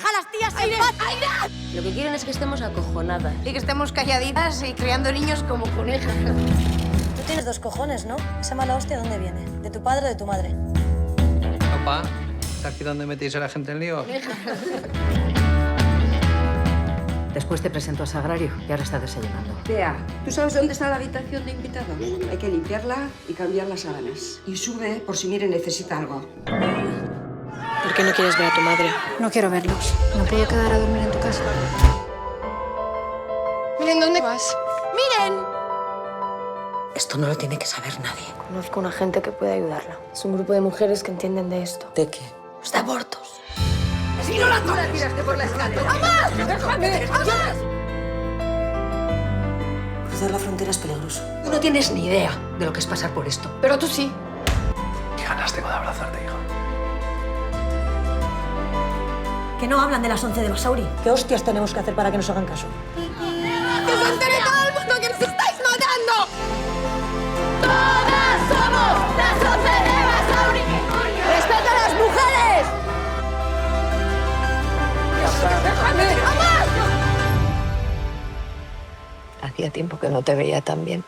a las tías en paz. Lo que quieren es que estemos acojonadas. Y que estemos calladitas y criando niños como conejas. Tú tienes 2 cojones, ¿no? ¿Esa mala hostia dónde viene? ¿De tu padre o de tu madre? Papá, ¿es aquí donde metéis a la gente en lío? Después te presento a Sagrario y ahora está desayunando. Bea, ¿tú sabes dónde está la habitación de invitados? Hay que limpiarla y cambiar las sábanas. Y sube por si Mire necesita algo. ¿Por qué no quieres ver a tu madre? No quiero verlos. ¿No puedo quedar a dormir en tu casa? Miren, ¿dónde vas? ¡Miren! Esto no lo tiene que saber nadie. Conozco una gente que puede ayudarla. Es un grupo de mujeres que entienden de esto. ¿De qué? Los de abortos. ¡Si no la tiraste por la escalera! ¡Amás! ¡Déjame! ¡Amás! Cruzar la frontera es peligroso. Tú no tienes ni idea de lo que es pasar por esto. Pero tú sí. Qué ganas tengo de abrazarte, hijo. Que no hablan de las 11 de Basauri. ¿Qué hostias tenemos que hacer para que nos hagan caso? ¡Que se entere todo el mundo que nos estáis matando! ¡Todas somos las 11 de Basauri! ¡Respeta a las mujeres! ¡Déjame! Hacía tiempo que no te veía tan bien.